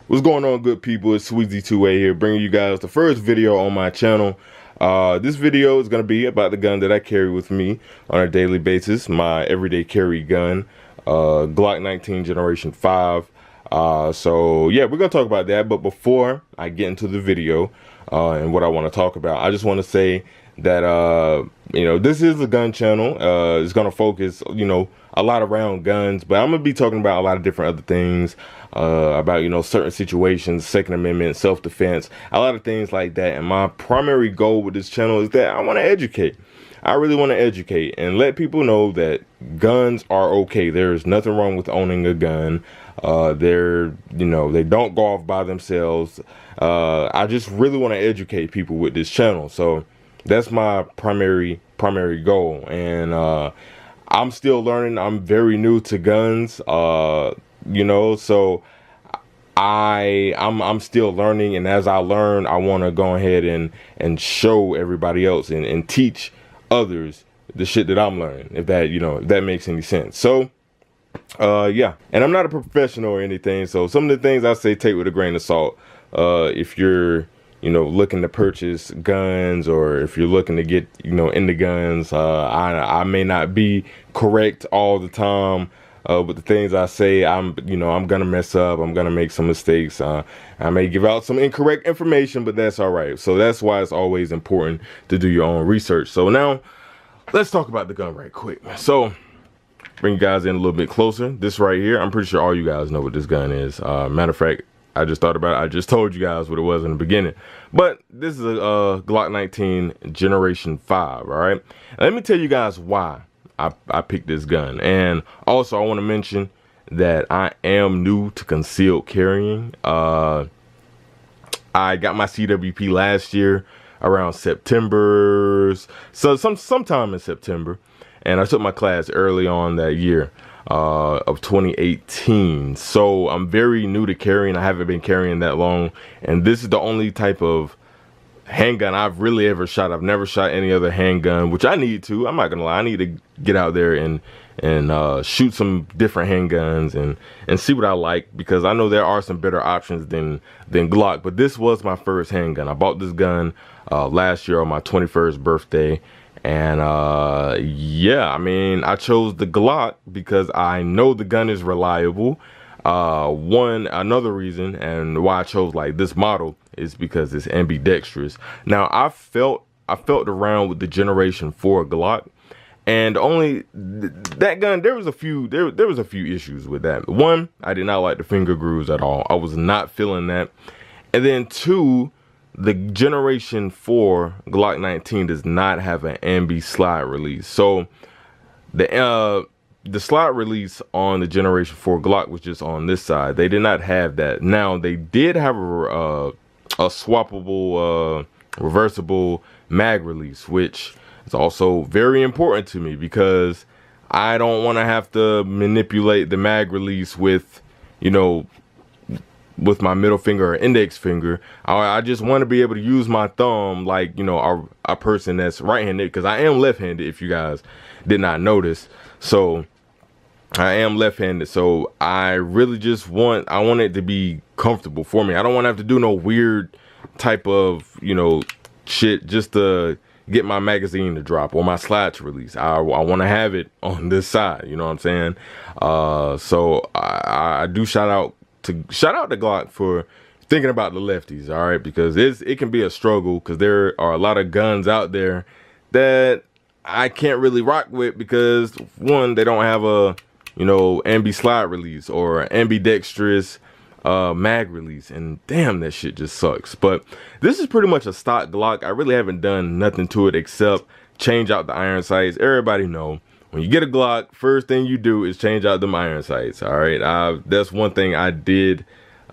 What's going on, good people? It's Sweezy2A here, bringing you guys the first video on my channel. This video is going to be about the gun that I carry with me on a daily basis, my everyday carry gun, Glock 19 Generation 5. So yeah, we're going to talk about that, but before I get into the video and what I want to talk about, I just want to say that, this is a gun channel. It's going to focus, a lot around guns, but I'm going to be talking about a lot of different other things, about, certain situations, Second Amendment, self-defense, a lot of things like that. And my primary goal with this channel is that I want to educate. I really want to educate and let people know that guns are okay. There's nothing wrong with owning a gun. They don't go off by themselves. I just really want to educate people with this channel. So that's my primary goal. And I'm still learning. I'm very new to guns. So I'm still learning, and as I learn, I want to go ahead and show everybody else and teach others the shit that I'm learning, if that makes any sense. So yeah, and I'm not a professional or anything, so some of the things I say take with a grain of salt. If you're looking to purchase guns, or if you're looking to get into guns, I may not be correct all the time. But the things I say, I'm gonna mess up. I'm gonna make some mistakes. I may give out some incorrect information, but that's all right. So that's why it's always important to do your own research. So now let's talk about the gun right quick. So bring you guys in a little bit closer. This right here, I'm pretty sure all you guys know what this gun is. Matter of fact, I just thought about it. I just told you guys what it was in the beginning. But this is a Glock 19 Generation 5, all right? And let me tell you guys why I picked this gun. And also I want to mention that I am new to concealed carrying. I got my CWP last year around September, so sometime in September, and I took my class early on that year of 2018. So I'm very new to carrying. I haven't been carrying that long, and this is the only type of handgun I've really ever shot. I've never shot any other handgun, which I need to. I'm not gonna lie, I need to get out there and shoot some different handguns and see what I like, because I know there are some better options than Glock. But this was my first handgun. I bought this gun last year on my 21st birthday, and yeah, I mean, I chose the Glock because I know the gun is reliable. Another reason and why I chose like this model is because it's ambidextrous. Now I felt around with the Generation 4 Glock, and that gun, there was a few issues with that. One, I did not like the finger grooves at all. I was not feeling that. And then two, the Generation 4 Glock 19 does not have an ambi slide release. So the slide release on the Generation 4 Glock was just on this side. They did not have that. Now they did have a swappable, reversible mag release, which is also very important to me, because I don't want to have to manipulate the mag release with, with my middle finger or index finger. I just want to be able to use my thumb like, a person that's right-handed, because I am left-handed, if you guys did not notice. So I am left-handed, so I really just want it to be comfortable for me. I don't want to have to do no weird type of, shit just to get my magazine to drop or my slide to release. I want to have it on this side, you know what I'm saying? So I do shout out to Glock for thinking about the lefties, all right? Because it can be a struggle, because there are a lot of guns out there that I can't really rock with, because one, they don't have a ambi slide release or ambidextrous mag release, and damn, that shit just sucks. But this is pretty much a stock Glock. I really haven't done nothing to it except change out the iron sights. Everybody know when you get a Glock, first thing you do is change out them iron sights, all right? That's one thing I did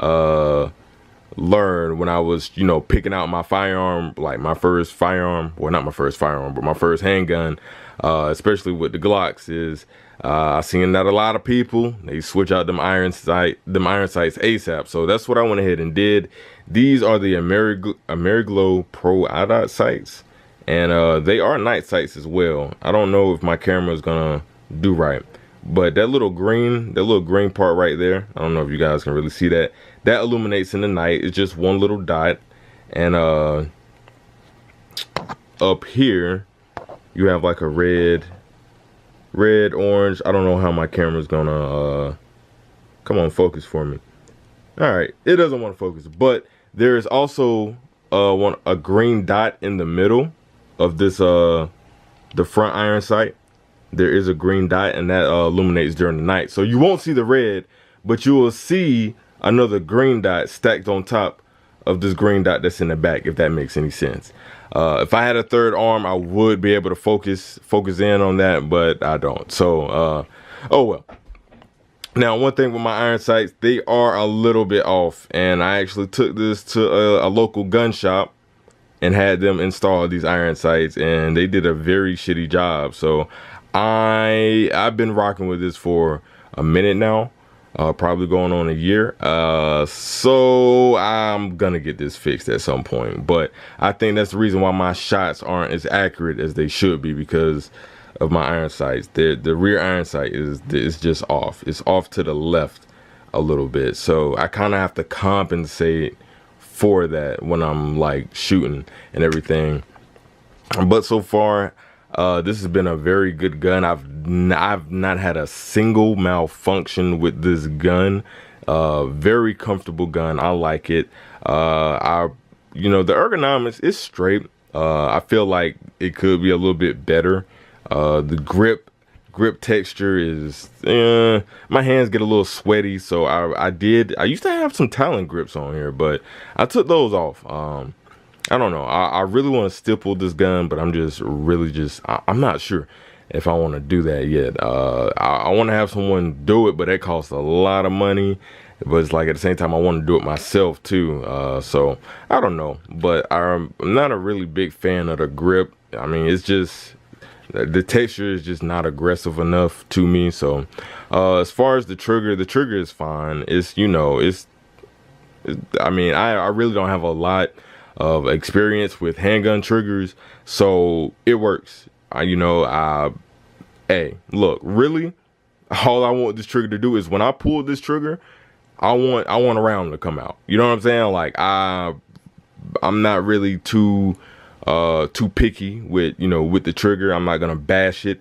learn when I was picking out my firearm, like my first firearm, well, not my first firearm, but my first handgun, especially with the Glocks, is I've seen that a lot of people, they switch out them iron sights ASAP. So that's what I went ahead and did. These are the Ameriglo Pro IDOT sights, and they are night sights as well. I don't know if my camera is gonna do right, But that little green part right there, I don't know if you guys can really see that. That illuminates in the night. It's just one little dot. And up here, you have like a red, orange. I don't know how my camera's gonna come on, focus for me. All right, it doesn't want to focus, but there is also a green dot in the middle of this the front iron sight. There is a green dot, and that illuminates during the night. So you won't see the red, but you will see another green dot stacked on top of this green dot that's in the back, if that makes any sense. If I had a third arm, I would be able to focus in on that, but I don't. So, oh well. Now, one thing with my iron sights, they are a little bit off, and I actually took this to a local gun shop and had them install these iron sights, and they did a very shitty job. So I've been rocking with this for a minute now, probably going on a year. So I'm gonna get this fixed at some point, but I think that's the reason why my shots aren't as accurate as they should be, because of my iron sights. The rear iron sight is just off. It's off to the left a little bit, so I kind of have to compensate for that when I'm like shooting and everything. But so far, this has been a very good gun. I've not had a single malfunction with this gun. Very comfortable gun. I like it. You know, the ergonomics is straight. I feel like it could be a little bit better. The grip texture is, my hands get a little sweaty, so I used to have some Talon grips on here, but I took those off. I don't know. I really want to stipple this gun, but I'm not sure if I want to do that yet. I want to have someone do it, but that costs a lot of money. But it's like at the same time, I want to do it myself too. So I don't know, but I'm not a really big fan of the grip. I mean, it's just, the texture is just not aggressive enough to me. So as far as the trigger is fine. It's, you know, I mean, I really don't have a lot of experience with handgun triggers, so it works. Hey, look, really, all I want this trigger to do is when I pull this trigger, I want a round to come out. You know what I'm saying? Like, I'm not really too picky with, you know, with the trigger. I'm not gonna bash it.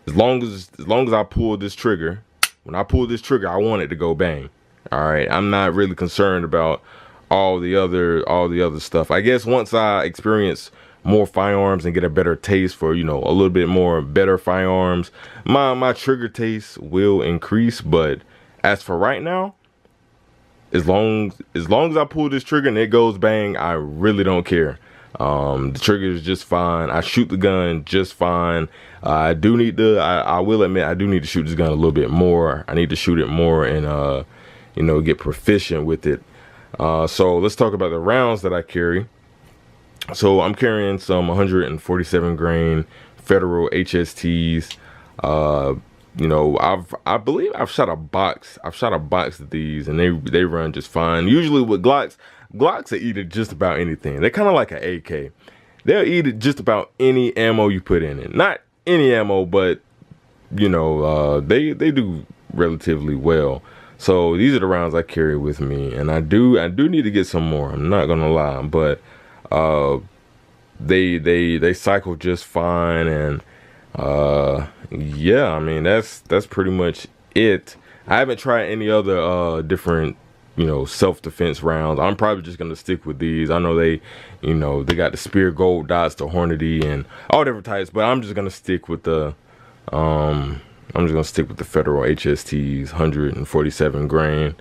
As long as I pull this trigger, when I pull this trigger, I want it to go bang. All right, I'm not really concerned about all the other stuff. I guess once I experience more firearms and get a better taste for, you know, a little bit more better firearms, my trigger taste will increase. But as for right now, as long as I pull this trigger and it goes bang, I really don't care. The trigger is just fine. I shoot the gun just fine. I will admit, I do need to shoot this gun a little bit more. I need to shoot it more and you know, get proficient with it. So let's talk about the rounds that I carry. So I'm carrying some 147 grain Federal HSTs. You know, I believe I've shot a box of these, and they run just fine. Usually with Glocks will eat it just about anything. They're kind of like an AK. They'll eat it just about any ammo you put in it. Not any ammo, but you know, they do relatively well. So these are the rounds I carry with me, and I do need to get some more. I'm not gonna lie, but they cycle just fine, and yeah, I mean that's pretty much it. I haven't tried any other different, you know, self-defense rounds. I'm probably just gonna stick with these. I know they got the Spear Gold Dots, the Hornady, and all different types, but I'm just gonna stick with the Federal HSTs, 147 grain.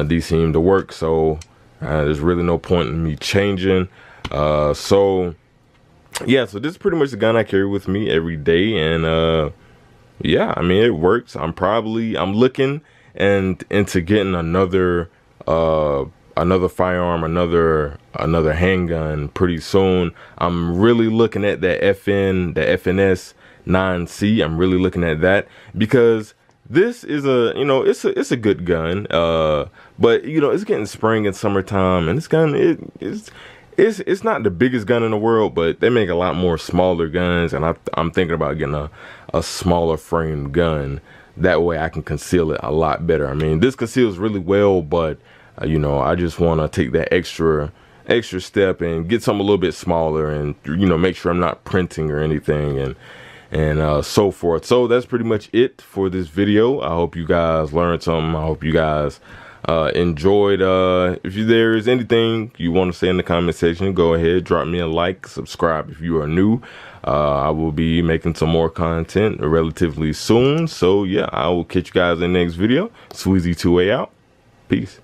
These seem to work, so there's really no point in me changing. So yeah, so this is pretty much the gun I carry with me every day, and yeah, I mean, it works. I'm looking into getting another firearm, another handgun pretty soon. I'm really looking at the FNS 9C. I'm really looking at that because this is it's a good gun. But you know, it's getting spring and summertime, and this gun it's not the biggest gun in the world, but they make a lot more smaller guns, and I'm thinking about getting a smaller frame gun that way I can conceal it a lot better. I mean, this conceals really well, but you know, I just want to take that extra step and get something a little bit smaller, and you know, make sure I'm not printing or anything, and so forth. So that's pretty much it for this video. I hope you guys learned something. I hope you guys enjoyed. If there is anything you want to say in the comment section, go ahead, drop me a like, subscribe if you are new. I will be making some more content relatively soon. So yeah, I will catch you guys in the next video. Sweezy2A out. Peace.